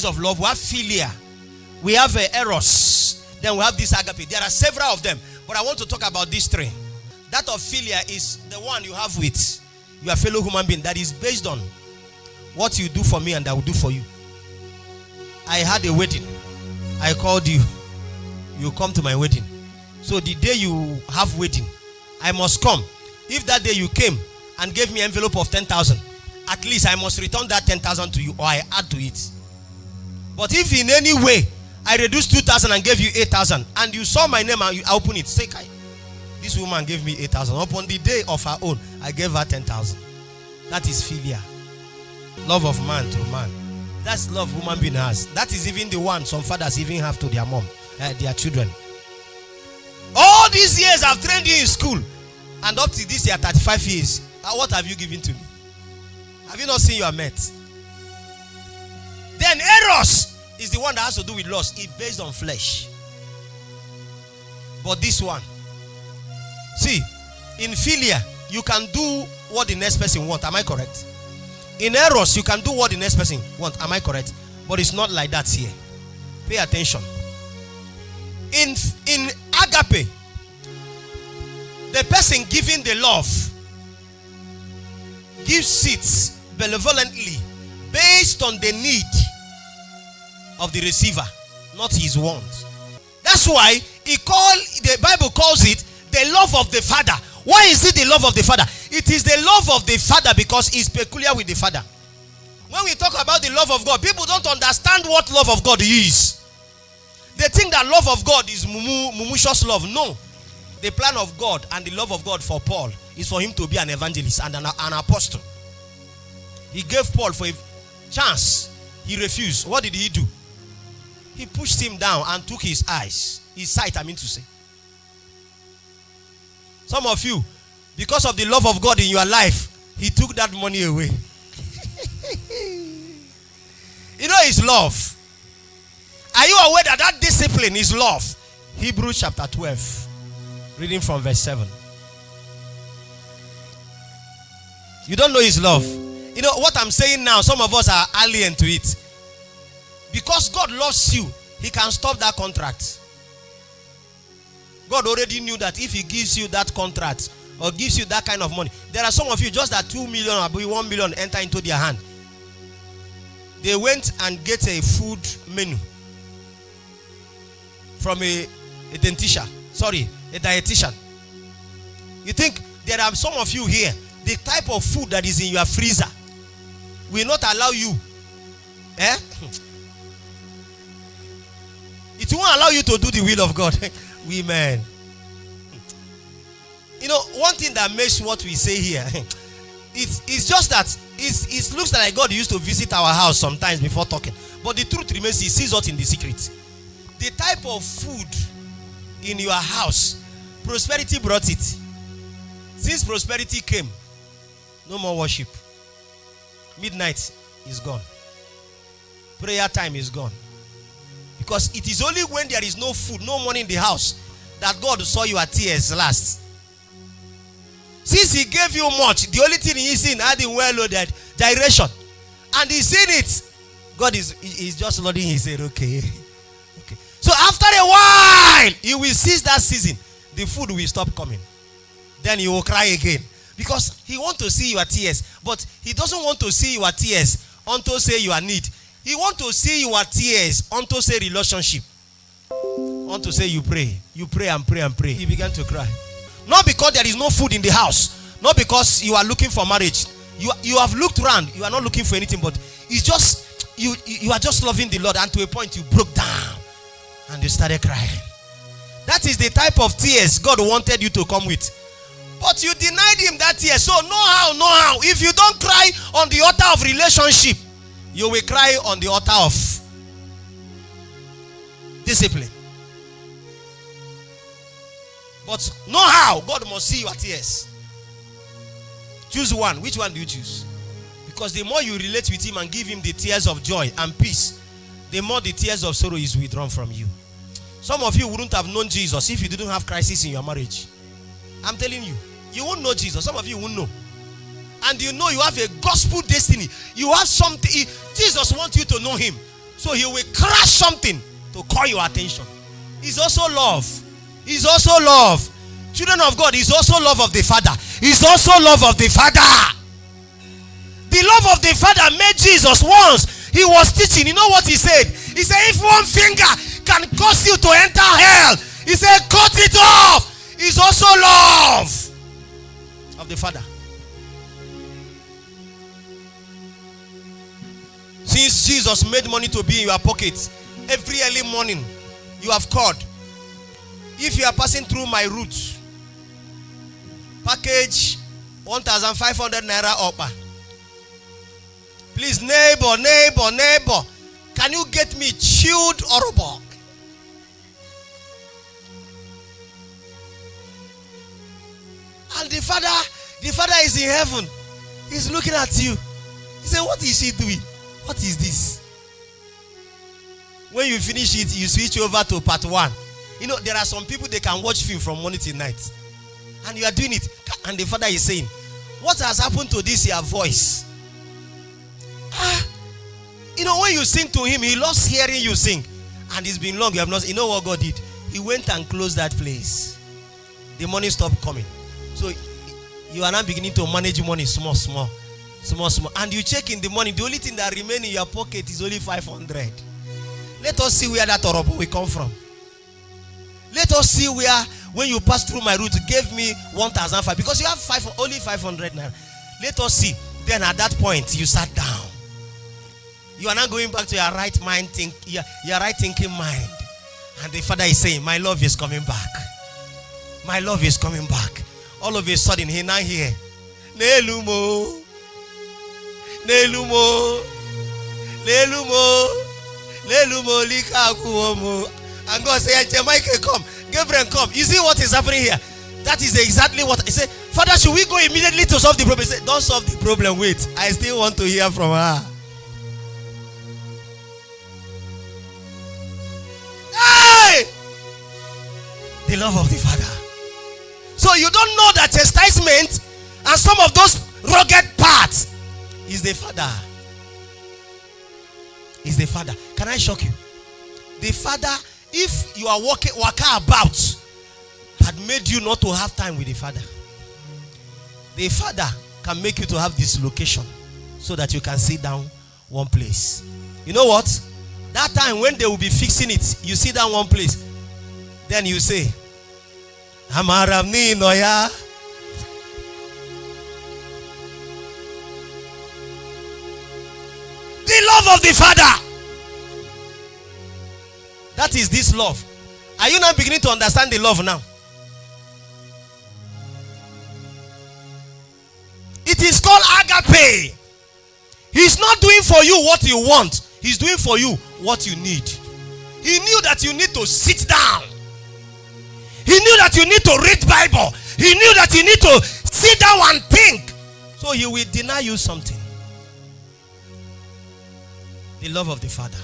kinds of love. We have philia, we have eros, then we have this agape. There are several of them, but I want to talk about these three. That of philia is the one you have with your fellow human being, that is based on what you do for me and I will do for you. I had a wedding. I called you. You come to my wedding. So the day you have wedding, I must come. If that day you came and gave me envelope of 10,000, at least I must return that 10,000 to you, or I add to it. But if in any way I reduce 2,000 and gave you 8,000, and you saw my name and you open it, say, Kai, this woman gave me 8,000. Upon the day of her own, I gave her 10,000. That is philia. Love of man to man. That's love human being has. That is even the one some fathers even have to their mom, their children. All these years I've trained you in school, and up to this year, 35 years, what have you given to me? Have you not seen your mate? Then eros is the one that has to do with lust. It's based on flesh. But this one, see, in philia, you can do what the next person wants. Am I correct? In eros, you can do what the next person wants. Am I correct? But it's not like that here. Pay attention. In agape, the person giving the love gives it benevolently based on the need of the receiver, not his want. That's why the Bible calls it the love of the Father. Why is it the love of the Father? It is the love of the Father because it's peculiar with the Father. When we talk about the love of God, people don't understand what love of God is. They think that love of God is mumushous love. No. The plan of God and the love of God for Paul is for him to be an evangelist and an apostle. He gave Paul for a chance. He refused. What did he do? He pushed him down and took his sight, I mean to say. Some of you, because of the love of God in your life, he took that money away. You know it's love. Are you aware that that discipline is love? Hebrews chapter 12, reading from verse 7. You don't know his love. You know what I'm saying now, some of us are alien to it. Because God loves you, he can stop that contract. God already knew that if he gives you that contract or gives you that kind of money, there are some of you just that 2 million or 1 million enter into their hand. They went and get a food menu from a dietitian. You think there are some of you here, the type of food that is in your freezer will not allow you. It won't allow you to do the will of God. Women. You know, one thing that makes what we say here, it's just that it looks like God used to visit our house sometimes before talking. But the truth remains, he sees us in the secret. The type of food in your house, prosperity brought it. Since prosperity came, no more worship. Midnight is gone. Prayer time is gone. Because it is only when there is no food, no money in the house, that God saw your tears last. Since he gave you much, the only thing he's in adding well-loaded direction. And he's seen it. God is just nodding his head, okay. So after a while, he will cease that season. The food will stop coming. Then he will cry again. Because he wants to see your tears. But he doesn't want to see your tears unto say your need. He wants to see your tears unto say relationship. Unto say you pray. You pray and pray and pray. He began to cry. Not because there is no food in the house. Not because you are looking for marriage. You have looked around. You are not looking for anything. But it's just, you are just loving the Lord. And to a point you broke down. And you started crying. That is the type of tears God wanted you to come with. But you denied him that tear. So no how. If you don't cry on the altar of relationship, you will cry on the altar of discipline. But no how. God must see your tears. Choose one. Which one do you choose? Because the more you relate with him and give him the tears of joy and peace, the more the tears of sorrow is withdrawn from you. Some of you wouldn't have known Jesus if you didn't have crisis in your marriage. I'm telling you. You won't know Jesus. Some of you won't know. And you know you have a gospel destiny. You have something. Jesus wants you to know him. So he will crash something to call your attention. It's also love. It's also love. Children of God, is also love of the Father. It's also love of the Father. The love of the Father made Jesus once. He was teaching. You know what he said? He said, if one finger can cause you to enter hell, he said, cut it off. It's also love of the Father. Since Jesus made money to be in your pocket, every early morning you have called. If you are passing through my route, package 1,500 naira up. Please, neighbor, can you get me chilled orobo? And the father is in heaven. He's looking at you. He said, what is she doing? What is this? When you finish it, you switch over to part 1. You know, there are some people, they can watch film from morning till night. And you are doing it. And the father is saying, what has happened to this your voice? You know, when you sing to him, he loves hearing you sing. And it's been long, you have not. You know what God did? He went and closed that place. The money stopped coming. So you are now beginning to manage money small. And you check in the money. The only thing that remains in your pocket is only 500. Let us see where that orobo will come from. Let us see where, when you pass through my route, gave me 1,500 because you have only 500 naira. Let us see. Then at that point, you sat down. You are now going back to your right mind, your right thinking mind. And the father is saying, my love is coming back. My love is coming back. All of a sudden, he now hear, Nelumo, lika kuomo. And God say, Jamaica, come. Gabriel, come. You see what is happening here? That is exactly what I say. Father, should we go immediately to solve the problem? He said, don't solve the problem. Wait. I still want to hear from her. Hey! The love of the Father. So you don't know that chastisement and some of those rugged parts is the Father. Is the Father. Can I shock you? The Father, if you are walking about, had made you not to have time with the Father. The Father can make you to have dislocation so that you can sit down one place. You know what? That time when they will be fixing it, you sit down one place. Then you say, Amaramni Noya. The love of the Father. That is this love. Are you now beginning to understand the love now? It is called agape. He's not doing for you what you want. He's doing for you what you need. He knew that you need to sit down. He knew that you need to read Bible. He knew that you need to sit down and think. So he will deny you something. The love of the Father.